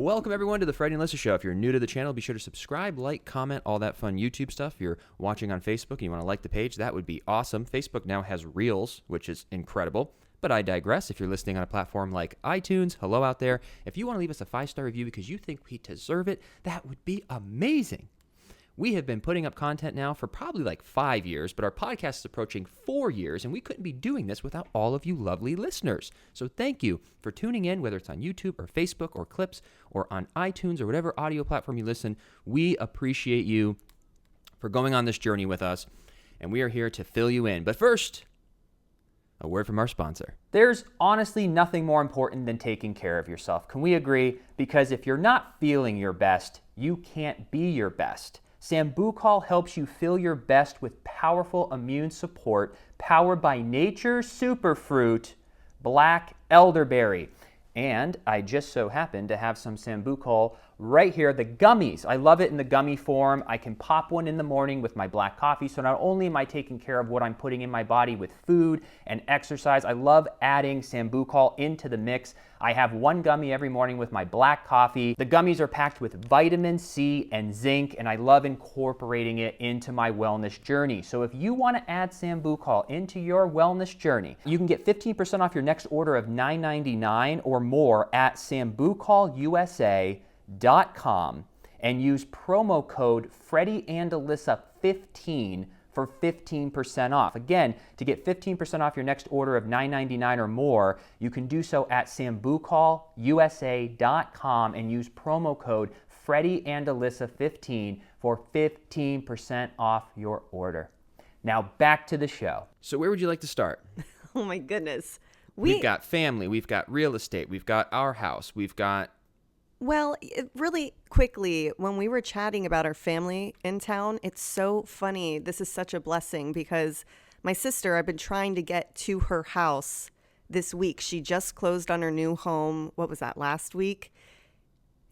Welcome, everyone, to the Freddie and Alyssa Show. If you're new to the channel, be sure to subscribe, like, comment, all that fun YouTube stuff. If you're watching on Facebook and you want to like the page, that would be awesome. Facebook now has Reels, which is incredible. But I digress. If you're listening on a platform like iTunes, hello out there. If you want to leave us a 5-star review because you think we deserve it, that would be amazing. We have been putting up content now for probably like 5 years, but our podcast is approaching 4 years, and we couldn't be doing this without all of you lovely listeners. So thank you for tuning in, whether it's on YouTube or Facebook or Clips or on iTunes or whatever audio platform you listen. We appreciate you for going on this journey with us, and we are here to fill you in. But first, a word from our sponsor. There's honestly nothing more important than taking care of yourself. Can we agree? Because if you're not feeling your best, you can't be your best. Sambucol helps you feel your best with powerful immune support powered by nature's superfruit, black elderberry. And I just so happen to have some Sambucol right here, the gummies. I love it in the gummy form. I can pop one in the morning with my black coffee. So not only am I taking care of what I'm putting in my body with food and exercise, I love adding Sambucol into the mix. I have one gummy every morning with my black coffee. The gummies are packed with vitamin C and zinc, and I love incorporating it into my wellness journey. So if you want to add Sambucol into your wellness journey, you can get 15% off your next order of $9.99 or more at sambucolusa.com and use promo code Freddie and Alyssa 15 for 15% off. Again, to get 15% off your next order of $9.99 or more, you can do so at sambucolusa.com and use promo code Freddie and Alyssa 15 for 15% off your order. Now back to the show. So where would you like to start? Oh my goodness. We've got family, we've got real estate, we've got our house, we've got... Well, really quickly, when we were chatting about our family in town, it's so funny. This is such a blessing because my sister, I've been trying to get to her house this week. She just closed on her new home. What was that, last week?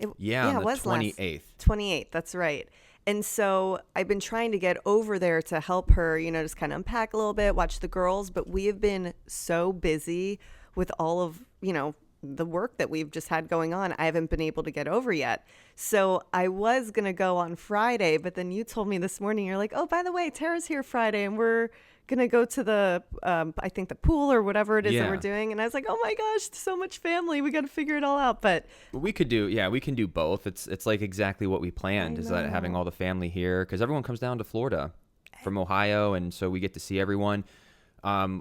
On the 28th. 28th, that's right. And so I've been trying to get over there to help her, just kind of unpack a little bit, watch the girls. But we have been so busy with all of, the work that we've just had going on. I haven't been able to get over yet. So I was going to go on Friday, but then you told me this morning, you're like, oh, by the way, Tara's here Friday and we're going to go to the, I think the pool or whatever it is that we're doing. And I was like, oh my gosh, so much family. We got to figure it all out. But we can do both. It's like exactly what we planned, is that having all the family here, because everyone comes down to Florida from Ohio. And so we get to see everyone.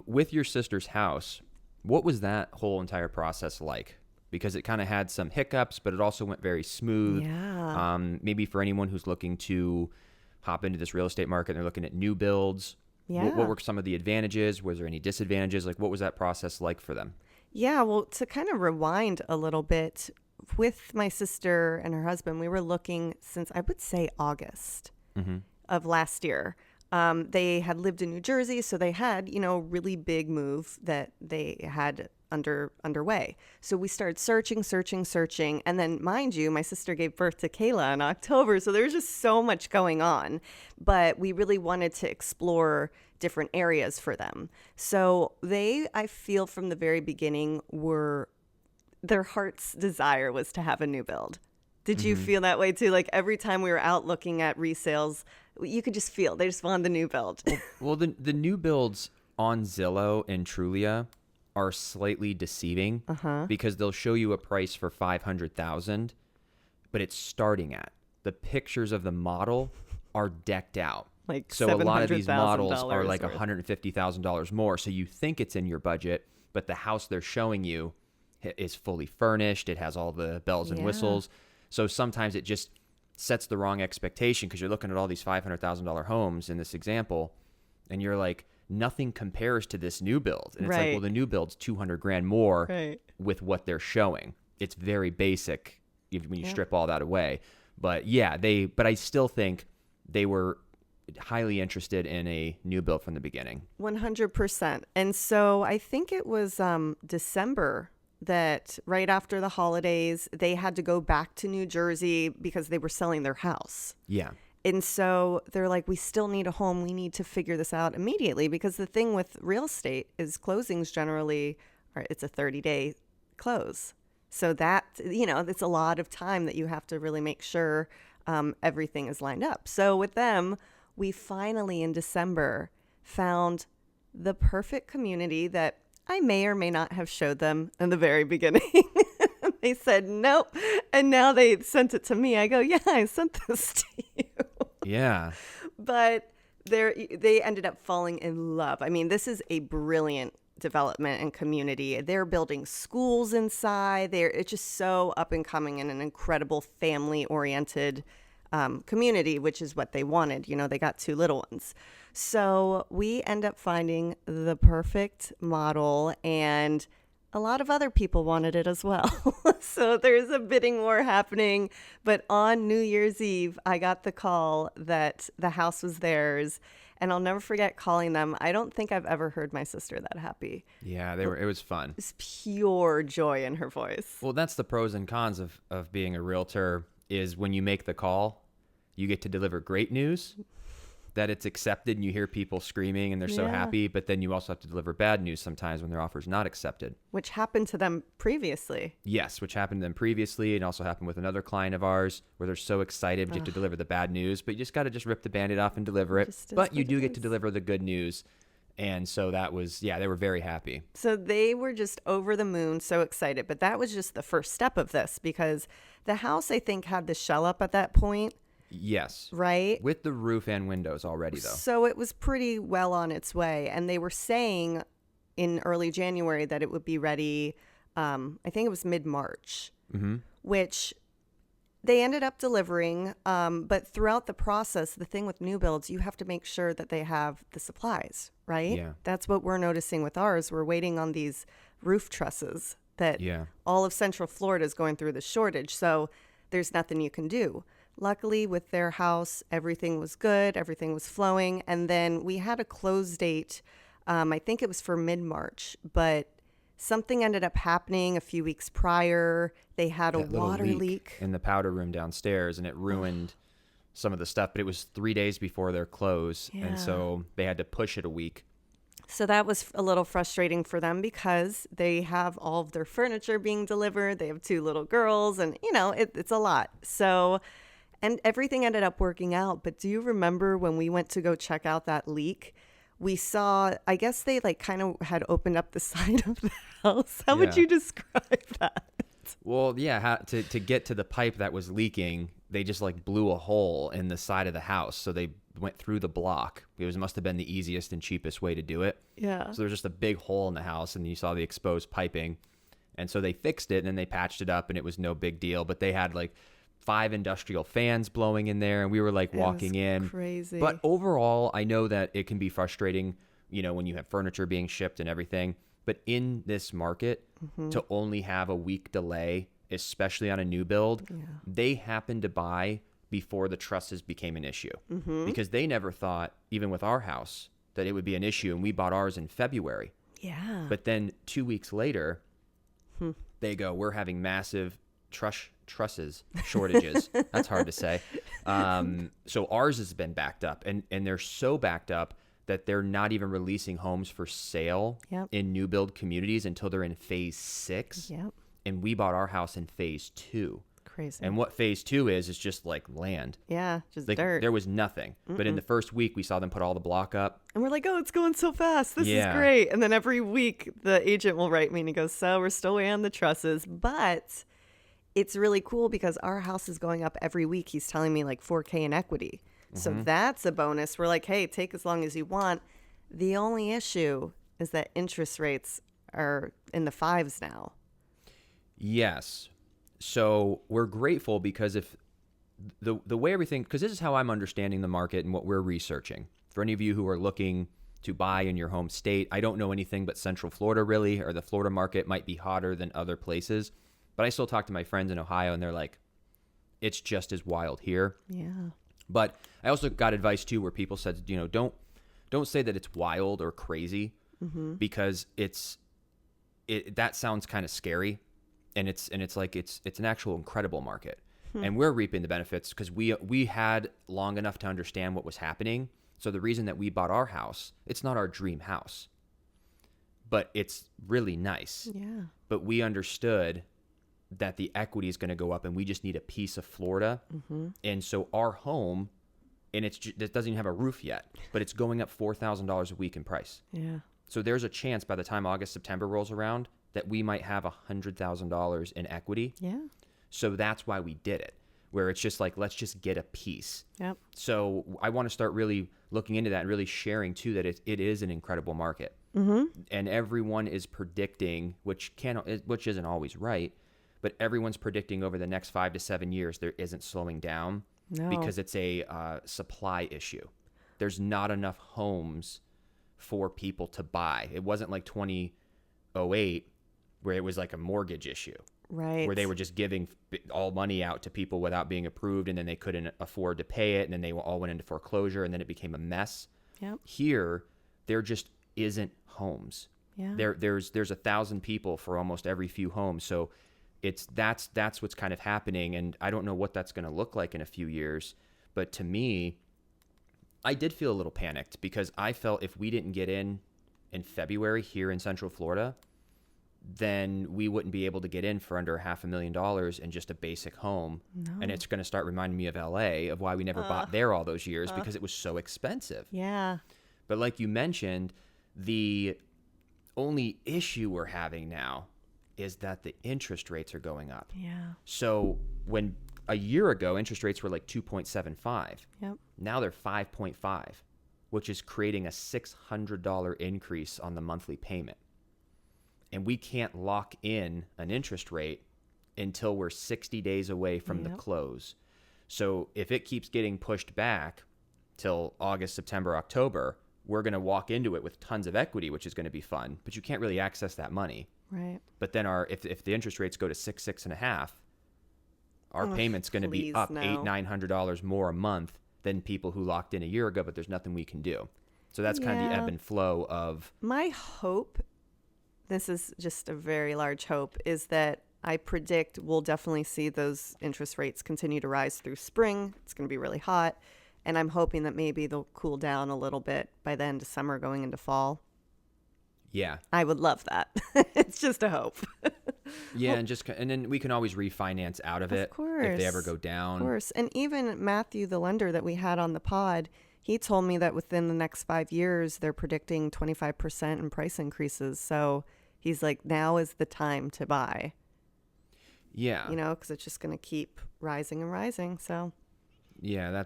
With your sister's house, what was that whole entire process like? Because it kind of had some hiccups, but it also went very smooth. Yeah. Maybe for anyone who's looking to hop into this real estate market, and they're looking at new builds. Yeah. What were some of the advantages? Was there any disadvantages? Like, what was that process like for them? Yeah, well, to kind of rewind a little bit, with my sister and her husband, we were looking since, I would say, August of last year. They had lived in New Jersey, so they had, really big move that they had underway. So we started searching. And then, mind you, my sister gave birth to Kayla in October. So there was just so much going on. But we really wanted to explore different areas for them. So I feel from the very beginning, their heart's desire was to have a new build. Did you feel that way too? Like every time we were out looking at resales, you could just feel they just wanted the new build. Well, the new builds on Zillow and Trulia are slightly deceiving because they'll show you a price for $500,000, but it's starting at. The pictures of the model are decked out. Like so a lot of these models are like worth. $150,000 more. So you think it's in your budget, but the house they're showing you is fully furnished. It has all the bells and whistles. So sometimes it just sets the wrong expectation because you're looking at all these $500,000 homes in this example, and you're like, nothing compares to this new build. And it's like, well, the new build's $200,000 more with what they're showing. It's very basic when you strip all that away. But but I still think they were highly interested in a new build from the beginning. 100%. And so I think it was December that right after the holidays, they had to go back to New Jersey because they were selling their house. Yeah. And so they're like, we still need a home. We need to figure this out immediately, because the thing with real estate is closings generally, it's a 30-day close. So that, it's a lot of time that you have to really make sure everything is lined up. So with them, we finally in December found the perfect community that I may or may not have showed them in the very beginning. They said nope. And now they sent it to me. I go, yeah, I sent this to you. Yeah. But they ended up falling in love. I mean, this is a brilliant development and community. They're building schools inside. It's just so up and coming and an incredible family oriented community, which is what they wanted. They got 2 little ones. So we end up finding the perfect model, and a lot of other people wanted it as well. So there's a bidding war happening. But on New Year's Eve, I got the call that the house was theirs. And I'll never forget calling them. I don't think I've ever heard my sister that happy. Yeah, it was fun. It's pure joy in her voice. Well, that's the pros and cons of being a realtor, is when you make the call, you get to deliver great news, that it's accepted, and you hear people screaming and they're so happy, but then you also have to deliver bad news sometimes when their offer is not accepted. Which happened to them previously. Yes, which happened to them previously, and also happened with another client of ours where they're so excited to deliver the bad news, but you just got to rip the Band-Aid off and deliver it. But you do get to deliver the good news. And so that was, they were very happy. So they were just over the moon, so excited. But that was just the first step of this, because the house, I think, had the shell up at that point. Yes. Right? With the roof and windows already, though. So it was pretty well on its way. And they were saying in early January that it would be ready, I think it was mid-March, which they ended up delivering. But throughout the process, the thing with new builds, you have to make sure that they have the supplies, right? Yeah. That's what we're noticing with ours. We're waiting on these roof trusses that all of Central Florida is going through the shortage. So there's nothing you can do. Luckily, with their house, everything was good. Everything was flowing. And then we had a close date. I think it was for mid-March, but something ended up happening a few weeks prior. They had a water leak in the powder room downstairs, and it ruined some of the stuff. But it was 3 days before their close, and so they had to push it a week. So that was a little frustrating for them, because they have all of their furniture being delivered. They have 2 little girls, and, it's a lot. So... And everything ended up working out. But do you remember when we went to go check out that leak? We saw, I guess they kind of had opened up the side of the house. How would you describe that? Well, to get to the pipe that was leaking, they just blew a hole in the side of the house. So they went through the block. It must have been the easiest and cheapest way to do it. Yeah. So there's just a big hole in the house, and you saw the exposed piping. And so they fixed it, and then they patched it up, and it was no big deal. But they had 5 industrial fans blowing in there, and we were walking in. Crazy. But overall, I know that it can be frustrating, when you have furniture being shipped and everything. But in this market, to only have a week delay, especially on a new build, they happened to buy before the trusses became an issue, because they never thought, even with our house, that it would be an issue, and we bought ours in February. Yeah. But then 2 weeks later, they go, we're having massive trusses shortages. That's hard to say. So ours has been backed up, and they're so backed up that they're not even releasing homes for sale in new build communities until they're in phase 6. Yep. And we bought our house in phase 2. Crazy. And what phase 2 is just land. Yeah, just dirt. There was nothing. But in the first week, we saw them put all the block up. And we're like, oh, it's going so fast. This is great. And then every week, the agent will write me and he goes, so we're still waiting on the trusses. But it's really cool because our house is going up every week. He's telling me $4K in equity. So that's a bonus. We're like, hey, take as long as you want. The only issue is that interest rates are in the 5s now. Yes. So we're grateful, because if the way everything, because this is how I'm understanding the market and what we're researching. For any of you who are looking to buy in your home state, I don't know anything but Central Florida really, or the Florida market might be hotter than other places. But I still talk to my friends in Ohio, and they're like, it's just as wild here. Yeah. But I also got advice too, where people said, don't say that it's wild or crazy, because that sounds kind of scary, and it's an actual incredible market, and we're reaping the benefits because we had long enough to understand what was happening. So the reason that we bought our house, it's not our dream house, but it's really nice. Yeah. But we understood that the equity is going to go up, and we just need a piece of Florida. Mm-hmm. And so our home, and it doesn't even have a roof yet, but it's going up $4,000 a week in price. Yeah. So there's a chance by the time August, September rolls around that we might have $100,000 in equity. Yeah. So that's why we did it, where it's just like, let's just get a piece. Yep. So I want to start really looking into that and really sharing too that it is an incredible market. Mm-hmm. And everyone is predicting, which isn't always right, but everyone's predicting over the next 5 to 7 years there isn't slowing down. No. Because it's a supply issue. There's not enough homes for people to buy. It wasn't like 2008 where it was like a mortgage issue. Right. Where they were just giving all money out to people without being approved, and then they couldn't afford to pay it, and then they all went into foreclosure, and then it became a mess. Yep. Here, there just isn't homes. Yeah. There's 1,000 people for almost every few homes. So that's what's kind of happening, and I don't know what that's going to look like in a few years. But to me, I did feel a little panicked because I felt if we didn't get in February here in Central Florida, then we wouldn't be able to get in for under $500,000 in just a basic home. No. And it's going to start reminding me of LA, of why we never bought there all those years, because it was so expensive. Yeah. But like you mentioned, the only issue we're having now is that the interest rates are going up. Yeah. So when a year ago, interest rates were like 2.75. Yep. Now they're 5.5, which is creating a $600 increase on the monthly payment. And we can't lock in an interest rate until we're 60 days away from the close. So if it keeps getting pushed back till August, September, October, we're going to walk into it with tons of equity, which is going to be fun, but you can't really access that money. Right. But then if the interest rates go to 6.5, our payment's going to be up no. $800-900 more a month than people who locked in a year ago, but there's nothing we can do. So that's kind of the ebb and flow of. My hope, this is just a very large hope, is that I predict we'll definitely see those interest rates continue to rise through spring. It's going to be really hot. And I'm hoping that maybe they'll cool down a little bit by the end of summer going into fall. Yeah. I would love that. It's just a hope. Yeah, and then we can always refinance out of it if they ever go down. Of course. And even Matthew, the lender that we had on the pod, he told me that within the next 5 years, they're predicting 25% in price increases. So he's like, now is the time to buy. Yeah. You know, because it's just going to keep rising and rising. So. Yeah,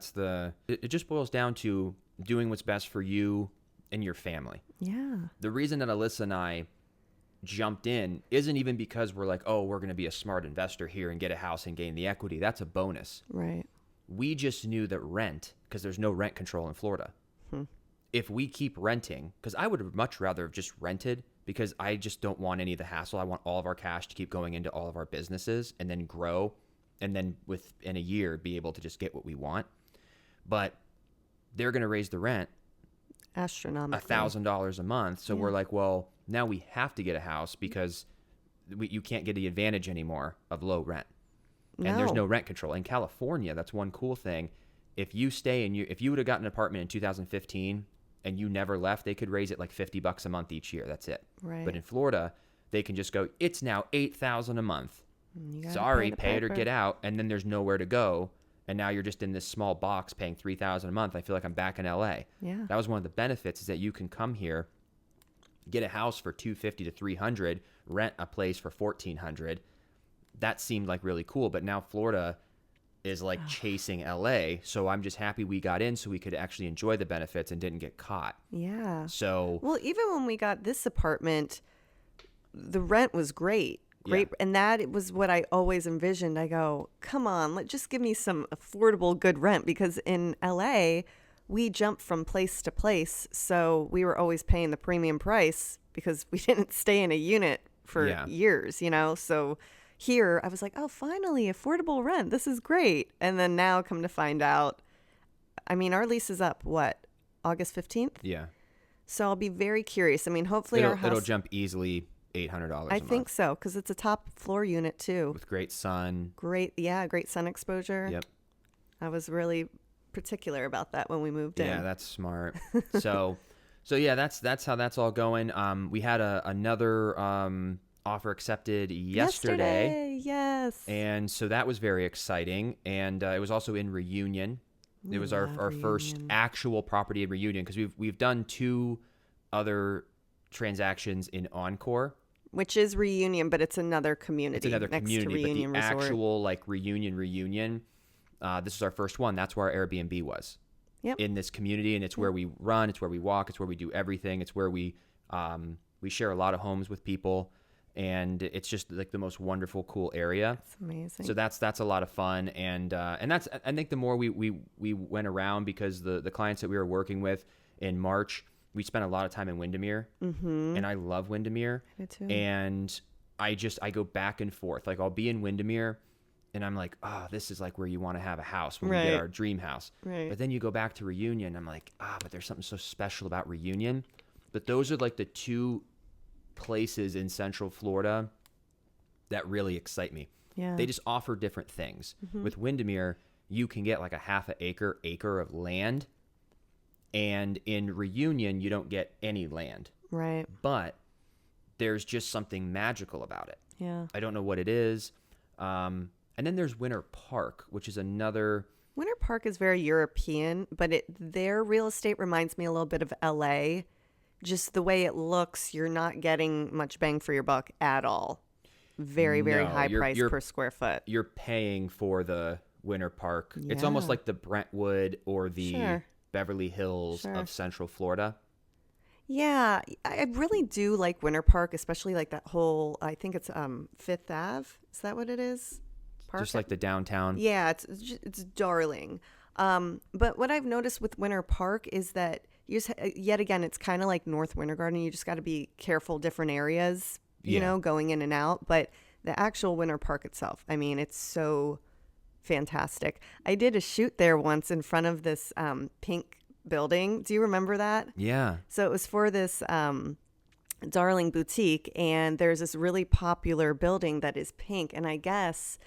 it just boils down to doing what's best for you and your family. Yeah. The reason that Alyssa and I jumped in isn't even because we're like, oh, we're going to be a smart investor here and get a house and gain the equity. That's a bonus. Right. We just knew that rent, because there's no rent control in Florida. If we keep renting, because I would much rather have just rented, because I just don't want any of the hassle. I want all of our cash to keep going into all of our businesses and then grow, and then within a year be able to just get what we want. But they're going to raise the rent astronomically, $1,000 a month. So we're like, well, now we have to get a house because you can't get the advantage anymore of low rent. And there's no rent control. In California, that's one cool thing. If you stay if you would have gotten an apartment in 2015 and you never left, they could raise it like $50 a month each year. That's it. Right. But in Florida, they can just go, it's now $8,000 a month. Sorry, pay it or get out. And then there's nowhere to go. And now you're just in this small box paying $3,000 a month. I feel like I'm back in LA. Yeah. That was one of the benefits, is that you can come here, get a house for $250 to $300, rent a place for $1,400. That seemed like really cool. But now Florida is like chasing LA. So I'm just happy we got in so we could actually enjoy the benefits and didn't get caught. Yeah. So. Well, even when we got this apartment, the rent was great. Great. Yeah. And that was what I always envisioned. I go, come on, just give me some affordable, good rent, because in LA, we jumped from place to place. So we were always paying the premium price because we didn't stay in a unit for years, you know? So here I was like, oh, finally, affordable rent. This is great. And then now come to find out, I mean, our lease is up, August 15th? Yeah. So I'll be very curious. I mean, hopefully our house. It'll jump easily $800 a month. I think so, because it's a top floor unit too. With great sun. Great sun exposure. Yep. I was really particular about that when we moved in. Yeah, that's smart. So yeah, that's how that's all going. We had another offer accepted yesterday. Yes. And so that was very exciting. And it was also in Reunion. It was our first Reunion. actual property in Reunion, because we've done 2 other transactions in Encore. Which is Reunion, but it's another community. It's another next community, to Reunion but the Resort. actual like Reunion, this is our first one. That's where our Airbnb was. Yep. In this community, and it's where we run, it's where we walk, it's where we do everything. It's where we share a lot of homes with people, and it's just like the most wonderful, cool area. It's amazing. So that's a lot of fun, and that's, I think the more we went around, because the clients that we were working with in March, we spent a lot of time in Windermere, and I love Windermere. I do too. And I go back and forth. Like, I'll be in Windermere, and I'm like, oh, this is like where you want to have a house when we get our dream house. Right. But then you go back to Reunion, I'm like, but there's something so special about Reunion. But those are like the 2 places in Central Florida that really excite me. Yeah. They just offer different things. With Windermere, you can get like a half an acre of land. And in Reunion, you don't get any land. Right. But there's just something magical about it. Yeah. I don't know what it is. And then there's Winter Park, which is another... Winter Park is very European, but their real estate reminds me a little bit of LA. Just the way it looks, you're not getting much bang for your buck at all. Very, very high price per square foot. You're paying for the Winter Park. Yeah. It's almost like the Brentwood or the Beverly Hills of Central Florida. Yeah, I really do like Winter Park, especially like that whole, I think it's Fifth Ave. Is that what it is? Park? Just like the downtown. Yeah, it's darling. But what I've noticed with Winter Park is that yet again, it's kind of like North Winter Garden. You just got to be careful different areas, you know, going in and out. But the actual Winter Park itself, I mean, it's so fantastic. I did a shoot there once in front of this pink building. Do you remember that? Yeah. So it was for this darling boutique, and there's this really popular building that is pink, and I guess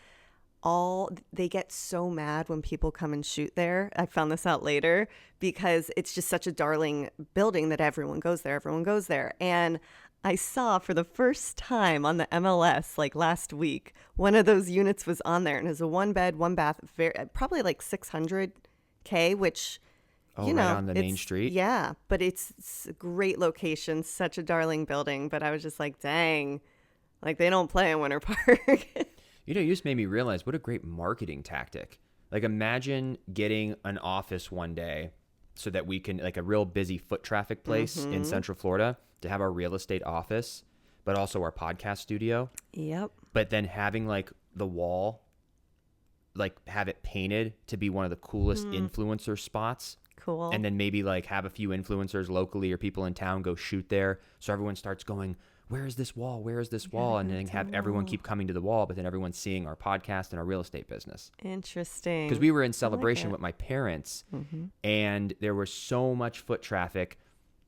they get so mad when people come and shoot there. I found this out later, because it's just such a darling building that everyone goes there. And I saw for the first time on the MLS like last week, one of those units was on there, and it was a 1-bed, 1-bath, probably like $600K, which right on the main street. Yeah, but it's a great location, such a darling building. But I was just like, dang, like they don't play in Winter Park. You just made me realize what a great marketing tactic. Like, imagine getting an office one day so that we can, like a real busy foot traffic place in Central Florida, to have our real estate office, but also our podcast studio. Yep. But then having like the wall, like have it painted to be one of the coolest influencer spots. Cool. And then maybe like have a few influencers locally or people in town go shoot there. So everyone starts going, where is this wall? Where is this wall? And then have everyone keep coming to the wall, but then everyone's seeing our podcast and our real estate business. Interesting. Because we were in Celebration with my parents, and there was so much foot traffic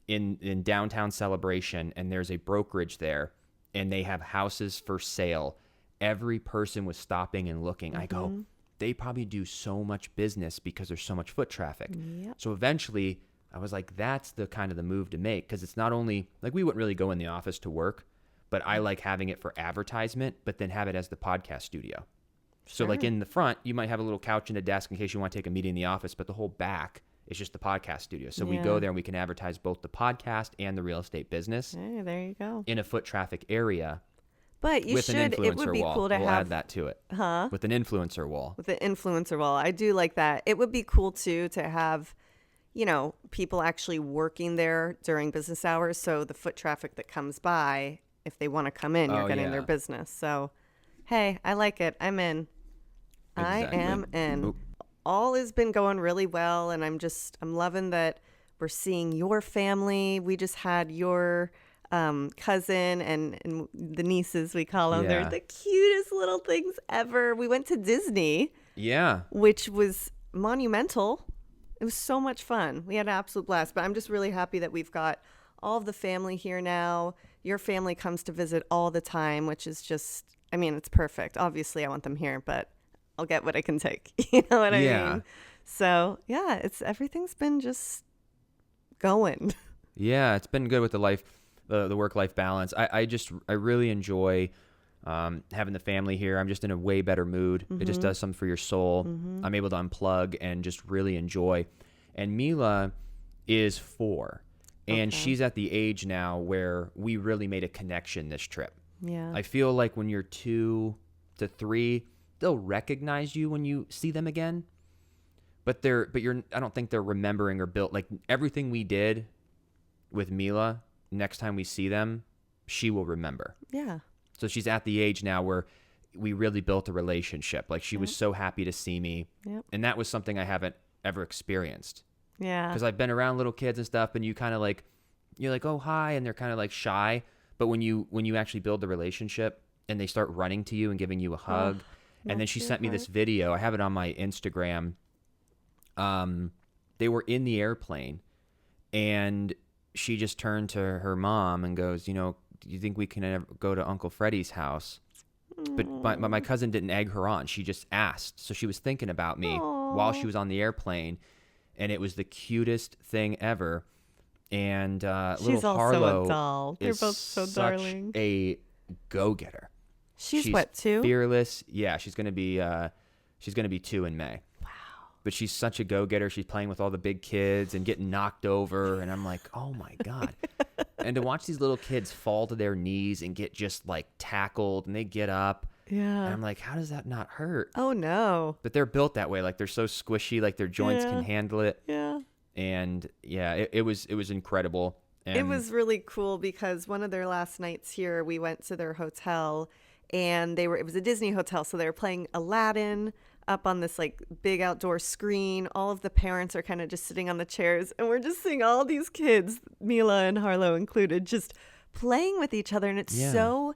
in downtown Celebration, and there's a brokerage there, and they have houses for sale. Every person was stopping and looking. I go, they probably do so much business because there's so much foot traffic. Yep. So eventually I was like, that's the kind of the move to make, because it's not only like we wouldn't really go in the office to work, but I like having it for advertisement, but then have it as the podcast studio. So like in the front, you might have a little couch and a desk in case you want to take a meeting in the office, but the whole back is just the podcast studio. So we go there and we can advertise both the podcast and the real estate business. Hey, there you go. In a foot traffic area. But you with should. An influencer It would be wall. cool to we'll have add that to it. Huh? With an influencer wall. With the influencer wall. I do like that. It would be cool too to have, people actually working there during business hours. So the foot traffic that comes by, if they want to come in, you're getting their business. So, hey, I like it. I'm in. Exactly. I am in. Oop. All has been going really well, and I'm loving that we're seeing your family. We just had your cousin and the nieces, we call them. Yeah. They're the cutest little things ever. We went to Disney. Yeah. Which was monumental. It was so much fun. We had an absolute blast. But I'm just really happy that we've got all of the family here now. Your family comes to visit all the time, which is just, it's perfect. Obviously, I want them here, but I'll get what I can take. You know what I mean? So, yeah, everything's been just going. Yeah, it's been good with the life. the work-life balance. I really enjoy having the family here. I'm just in a way better mood. It just does something for your soul. I'm able to unplug and just really enjoy. And Mila is 4, and she's at the age now where we really made a connection this trip. Yeah. I feel like when you're 2 to 3, they'll recognize you when you see them again. But I don't think they're remembering or built like everything we did with Mila. Next time we see them, she will remember. Yeah. So she's at the age now where we really built a relationship. Like she was so happy to see me. Yep. And that was something I haven't ever experienced. Yeah. Because I've been around little kids and stuff, and you kind of like, you're like, oh, hi. And they're kind of like shy. But when you actually build the relationship and they start running to you and giving you a hug. And then she sent me this video. I have it on my Instagram. They were in the airplane, and she just turned to her mom and goes, do you think we can ever go to Uncle Freddie's house? But my cousin didn't egg her on. She just asked. So she was thinking about me while she was on the airplane, and it was the cutest thing ever. And She's little also Harlow a doll. They're is both so such darling. a go-getter. She's what, 2? Fearless. Yeah, she's gonna be 2 in May. Wow. But she's such a go-getter. She's playing with all the big kids and getting knocked over, and I'm like, oh my God. And to watch these little kids fall to their knees and get just like tackled, and they get up. Yeah. And I'm like, how does that not hurt? Oh no. But they're built that way. Like they're so squishy, like their joints can handle it. Yeah. And yeah, it was incredible. And it was really cool because one of their last nights here, we went to their hotel, and it was a Disney hotel, so they were playing Aladdin up on this like big outdoor screen. All of the parents are kind of just sitting on the chairs, and we're just seeing all these kids, Mila and Harlow included, just playing with each other. And it's so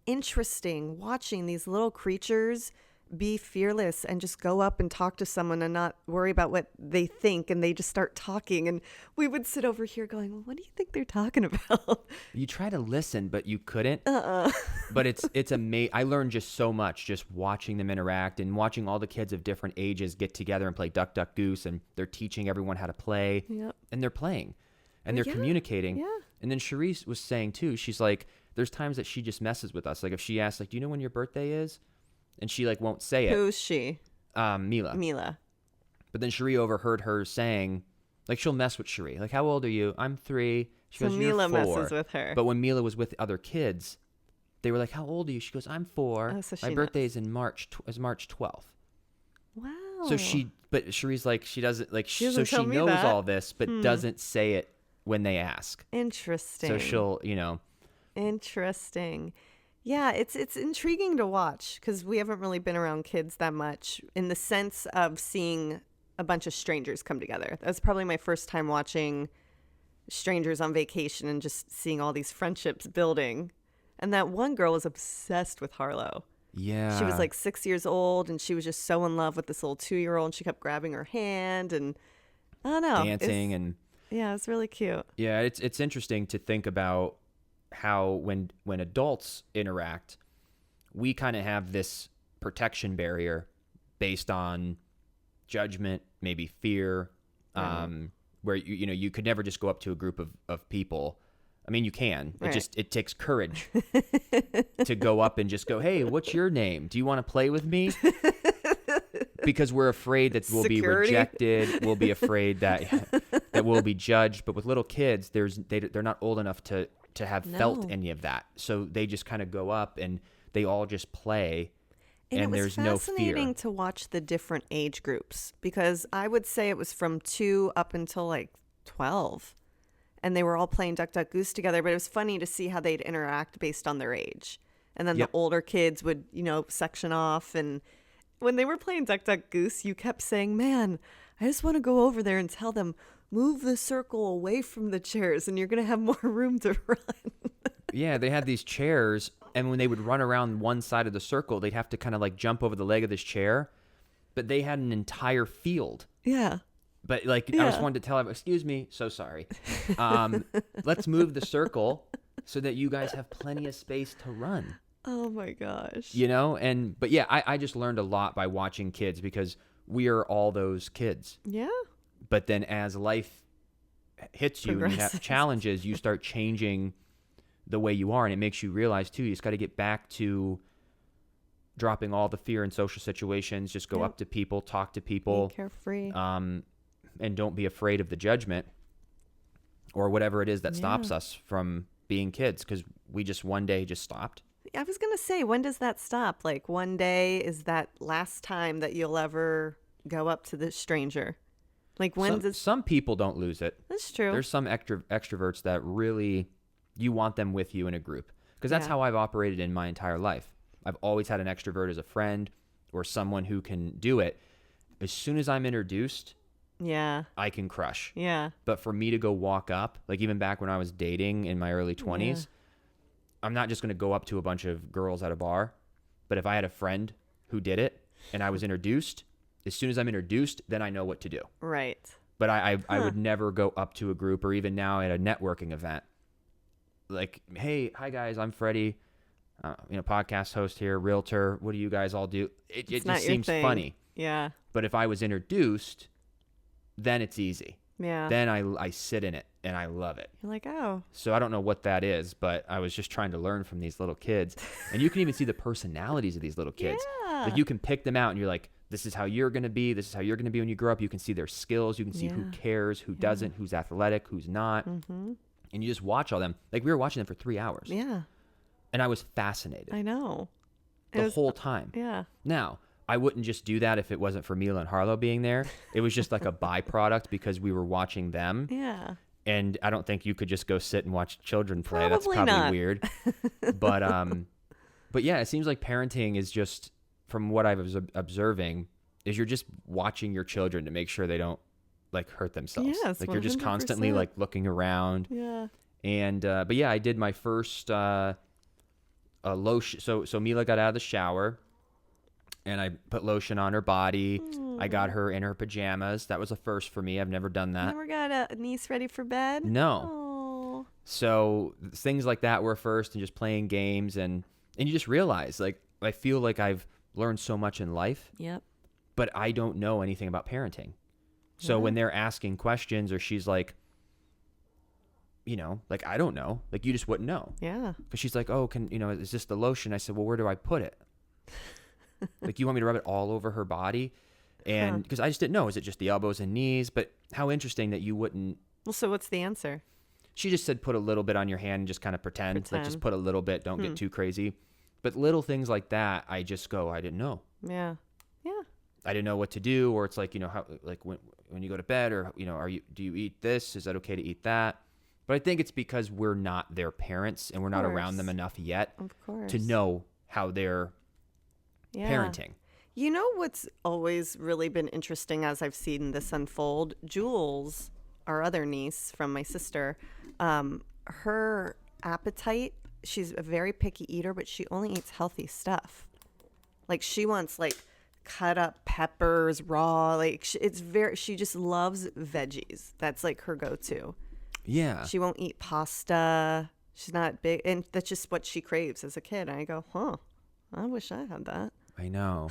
interesting watching these little creatures be fearless and just go up and talk to someone and not worry about what they think, and they just start talking. And we would sit over here going, well, what do you think they're talking about? You try to listen, but you couldn't. But it's amazing. I learned just so much just watching them interact and watching all the kids of different ages get together and play Duck, Duck, Goose, and they're teaching everyone how to play. Yep. And they're playing and they're communicating. Yeah. And then Cherise was saying too, she's like, there's times that she just messes with us. Like if she asks, like, do you know when your birthday is? And she like won't say it. Who's she? Mila. But then Cherie overheard her saying, like, she'll mess with Cherie. Like, how old are you? I'm 3. She So goes, Mila you're 4. messes with her. But when Mila was with other kids, they were like, how old are you? She goes, I'm 4. Oh, so My she birthday is in March 12th. Wow. So but Cherie's like, she doesn't like, She doesn't so she tell me knows that. all this, but doesn't say it when they ask. Interesting. So she'll, Interesting. Yeah, it's intriguing to watch because we haven't really been around kids that much in the sense of seeing a bunch of strangers come together. That was probably my first time watching strangers on vacation and just seeing all these friendships building. And that one girl was obsessed with Harlow. Yeah. She was like 6 years old, and she was just so in love with this little 2-year-old, and she kept grabbing her hand, and I don't know. Dancing and... Yeah, it was really cute. Yeah, it's interesting to think about how when adults interact, we kind of have this protection barrier based on judgment, maybe fear, where you could never just go up to a group of people. I mean, you can. Right. It takes courage to go up and just go, hey, what's your name? Do you want to play with me? Because we're afraid that we'll be rejected. We'll be afraid that we'll be judged. But with little kids, they're not old enough to have felt any of that. So they just kind of go up and they all just play. And there's no fear. It was fascinating to watch the different age groups because I would say it was from 2 up until like 12. And they were all playing Duck, Duck, Goose together. But it was funny to see how they'd interact based on their age. And then the older kids would, section off. And when they were playing Duck, Duck, Goose, you kept saying, man, I just want to go over there and tell them, move the circle away from the chairs and you're going to have more room to run. Yeah, they had these chairs. And when they would run around one side of the circle, they'd have to kind of like jump over the leg of this chair. But they had an entire field. Yeah. But I just wanted to tell them, excuse me, so sorry. Let's move the circle so that you guys have plenty of space to run. Oh my gosh. But yeah, I just learned a lot by watching kids because we are all those kids. Yeah. But then as life hits you and you have challenges, you start changing the way you are. And it makes you realize too, you just got to get back to dropping all the fear in social situations. Just go up to people, talk to people, be carefree, and don't be afraid of the judgment or whatever it is that stops us from being kids. Because we just one day just stopped. I was going to say, when does that stop? Like one day is that last time that you'll ever go up to this stranger? Like when does... Some people don't lose it. That's true. There's some extroverts that really, you want them with you in a group. Because that's how I've operated in my entire life. I've always had an extrovert as a friend or someone who can do it. As soon as I'm introduced, I can crush. Yeah. But for me to go walk up, like even back when I was dating in my early 20s, I'm not just going to go up to a bunch of girls at a bar. But if I had a friend who did it and I was introduced, as soon as I'm introduced, then I know what to do. Right. But I would never go up to a group or even now at a networking event. Like, hey, hi guys, I'm Freddie, podcast host here, realtor. What do you guys all do? It just seems funny. Yeah. But if I was introduced, then it's easy. Yeah. Then I sit in it and I love it. You're like, oh. So I don't know what that is, but I was just trying to learn from these little kids. And you can even see the personalities of these little kids. Yeah. Like you can pick them out and you're like, this is how you're going to be. This is how you're going to be when you grow up. You can see their skills. You can see who cares, who doesn't, who's athletic, who's not. Mm-hmm. And you just watch all them. Like we were watching them for 3 hours. Yeah. And I was fascinated. I know. The whole time. Yeah. Now, I wouldn't just do that if it wasn't for Mila and Harlow being there. It was just like a byproduct because we were watching them. Yeah. And I don't think you could just go sit and watch children play. Probably That's probably not. Weird. But yeah, it seems like parenting is just, from what I was observing, is you're just watching your children to make sure they don't like hurt themselves. Yes, like you're just 100%. constantly like looking around. Yeah. And but yeah, I did my first lotion. So Mila got out of the shower, and I put lotion on her body. I got her in her pajamas. That was a first for me. I've never done that. Never got a niece ready for bed? No. Oh. So things like that were first, and just playing games, and you just realize, like, I feel like I've learned so much in life. Yep. But I don't know anything about parenting. So when they're asking questions, or she's like, like, I don't know. Like, you just wouldn't know. Yeah. Because she's like, oh, is this the lotion? I said, well, where do I put it? Like, you want me to rub it all over her body? And because I just didn't know. Is it just the elbows and knees? But how interesting that you wouldn't. Well, so what's the answer? She just said, put a little bit on your hand and just kind of pretend. Like, just put a little bit. Don't get too crazy. But little things like that, I just go, I didn't know. Yeah. Yeah. I didn't know what to do. Or it's like, how, like when you go to bed, or, do you eat this? Is that okay to eat that? But I think it's because we're not their parents and we're not around them enough yet to know how they're parenting. You know what's always really been interesting as I've seen this unfold? Jules, our other niece from my sister, her appetite, she's a very picky eater, but she only eats healthy stuff. Like she wants like cut up peppers, raw, like she just loves veggies. That's like her go-to. Yeah. She won't eat pasta. She's not big. And that's just what she craves as a kid. And I go, I wish I had that. I know.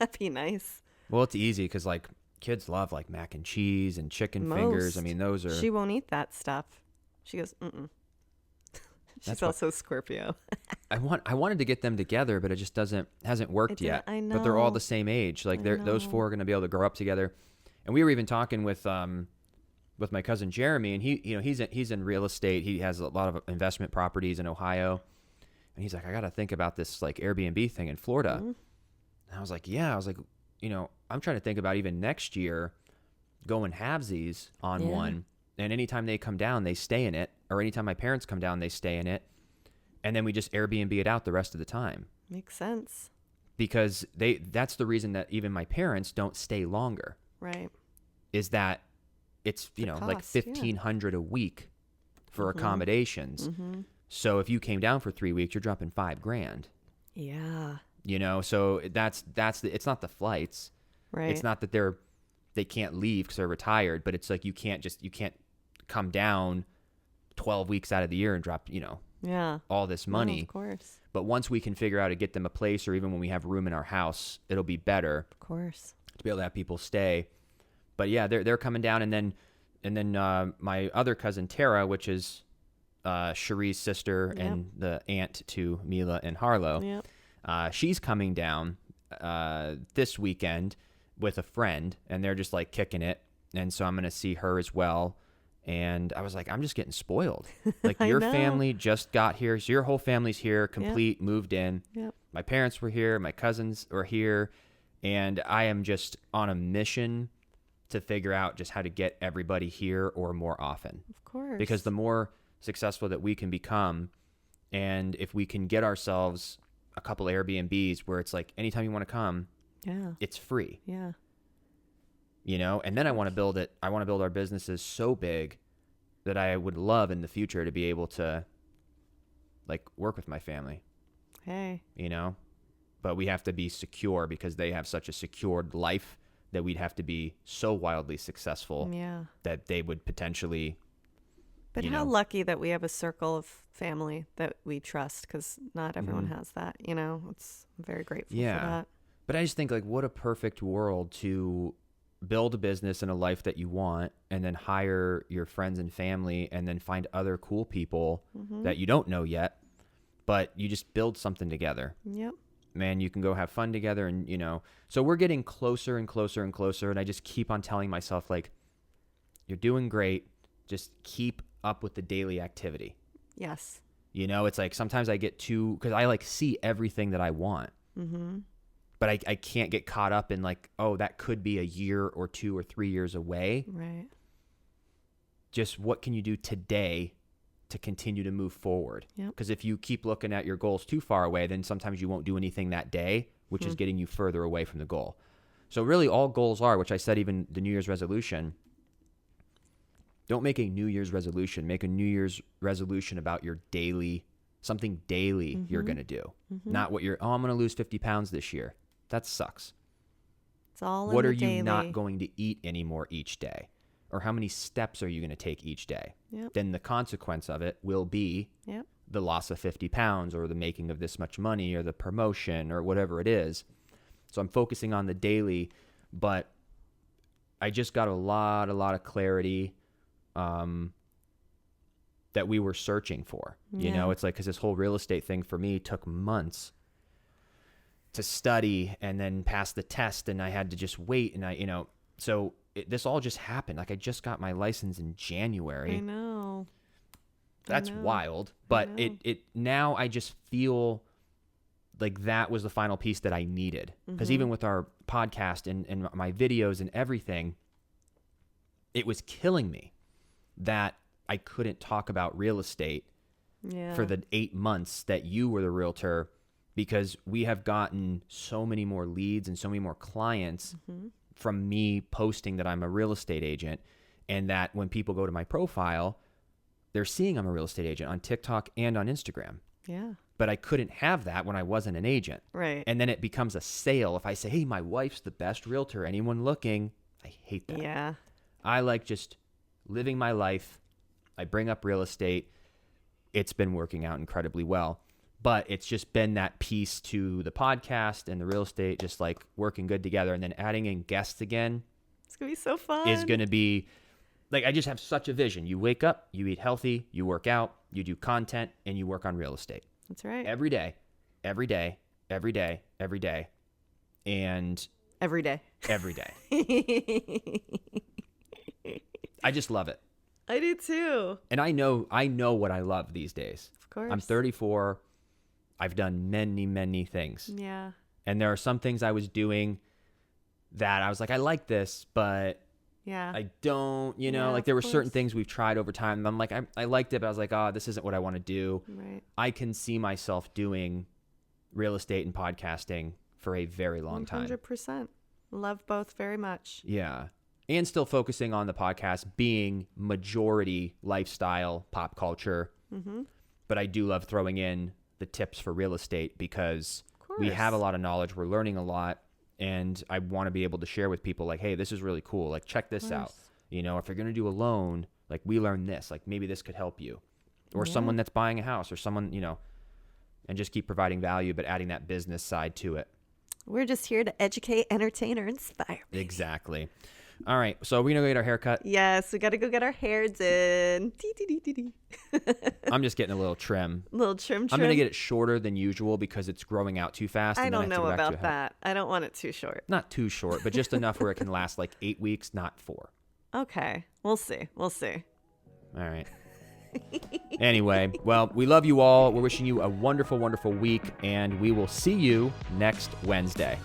That'd be nice. Well, it's easy because like kids love like mac and cheese and chicken fingers. I mean, those are. She won't eat that stuff. She goes, mm-mm. She's also Scorpio. I wanted to get them together, but it just hasn't worked yet. I know. But they're all the same age. Like those four are going to be able to grow up together. And we were even talking with my cousin Jeremy, and he's in real estate. He has a lot of investment properties in Ohio, and he's like, I got to think about this like Airbnb thing in Florida. Mm-hmm. And I was like, I'm trying to think about even next year going halvesies on one, and anytime they come down, they stay in it, or anytime my parents come down, they stay in it, and then we just Airbnb it out the rest of the time. Makes sense. Because that's the reason that even my parents don't stay longer. Right. Is that it's like $1,500 a week for accommodations. Mm-hmm. So if you came down for 3 weeks, you're dropping $5,000. Yeah. So that's it's not the flights. Right. It's not that they can't leave because they're retired, but it's like you can't come down 12 weeks out of the year and drop all this money. No, of course. But once we can figure out to get them a place, or even when we have room in our house, it'll be better. Of course. To be able to have people stay. But yeah, they're coming down, and then my other cousin Tara, which is Cherie's sister and the aunt to Mila and Harlow. Yep. She's coming down this weekend with a friend, and they're just like kicking it. And so I'm going to see her as well. And I was like, I'm just getting spoiled. Like your family just got here. So your whole family's here, complete, moved in. Yep. My parents were here. My cousins were here. And I am just on a mission to figure out just how to get everybody here or more often. Of course. Because the more successful that we can become, and if we can get ourselves a couple Airbnbs where it's like anytime you want to come, it's free. Yeah. You know, and then I want to build it. I want to build our businesses so big that I would love in the future to be able to like work with my family. Hey. You know, but we have to be secure because they have such a secured life that we'd have to be so wildly successful that they would potentially. But how lucky that we have a circle of family that we trust, because not everyone has that. You know, I'm very grateful for that. But I just think like what a perfect world to build a business and a life that you want, and then hire your friends and family, and then find other cool people that you don't know yet, but you just build something together. Yep. Man, you can go have fun together, and you know, so we're getting closer and closer and closer, and I just keep on telling myself like, you're doing great, just keep up with the daily activity. Yes. You know, it's like sometimes I get too, because I like see everything that I want. But I can't get caught up in like, oh, that could be a year or 2 or 3 years away. Right. Just what can you do today to continue to move forward? Because if you keep looking at your goals too far away, then sometimes you won't do anything that day, which is getting you further away from the goal. So really all goals are, which I said even the New Year's resolution, don't make a New Year's resolution. Make a New Year's resolution about your daily, something daily you're going to do. Not what I'm going to lose 50 pounds this year. That sucks. It's all what in are the you daily. not going to eat anymore each day? Or how many steps are you going to take each day? Then the consequence of it will be the loss of 50 pounds or the making of this much money or the promotion or whatever it is. So I'm focusing on the daily, but I just got a lot of clarity that we were searching for. You know, it's like, because this whole real estate thing for me took months to study and then pass the test, and I had to just wait, and so this all just happened. Like I just got my license in January. I know. That's wild. But it now I just feel like that was the final piece that I needed. Because even with our podcast and my videos and everything, it was killing me that I couldn't talk about real estate for the 8 months that you were the realtor, because we have gotten so many more leads and so many more clients from me posting that I'm a real estate agent, and that when people go to my profile, they're seeing I'm a real estate agent on TikTok and on Instagram. Yeah. But I couldn't have that when I wasn't an agent. Right. And then it becomes a sale. If I say, hey, my wife's the best realtor, anyone looking? I hate that. Yeah. I like just living my life. I bring up real estate. It's been working out incredibly well. But it's just been that piece to the podcast and the real estate, just like working good together. And then adding in guests again. It's going to be so fun. Is going to be, like, I just have such a vision. You wake up, you eat healthy, you work out, you do content, and you work on real estate. That's right. Every day, every day, every day, every day. And every day. Every day. I just love it. I do too. And I know what I love these days. Of course. I'm 34. I've done many, many things. Yeah. And there are some things I was doing that I was like, I like this, but I don't, like there were certain things we've tried over time. And I'm like, I liked it, but I was like, oh, this isn't what I want to do. Right. I can see myself doing real estate and podcasting for a very long time. 100%. Love both very much. Yeah. And still focusing on the podcast being majority lifestyle, pop culture. Mm-hmm. But I do love throwing in the tips for real estate because we have a lot of knowledge. We're learning a lot. And I want to be able to share with people like, hey, this is really cool. Like, check this out. If you're going to do a loan, like we learned this, like maybe this could help you. Or someone that's buying a house or someone, and just keep providing value, but adding that business side to it. We're just here to educate, entertain, or inspire. Exactly. All right, so we're gonna go get our hair cut. Yes, we got to go get our hair done. I'm just getting a little trim. Little trim. I'm gonna get it shorter than usual because it's growing out too fast. I And then don't have to know go back to about that. I don't want it too short. Not too short, but just enough where it can last like 8 weeks, not 4. Okay, we'll see. We'll see. All right. Anyway, well, we love you all. We're wishing you a wonderful, wonderful week, and we will see you next Wednesday.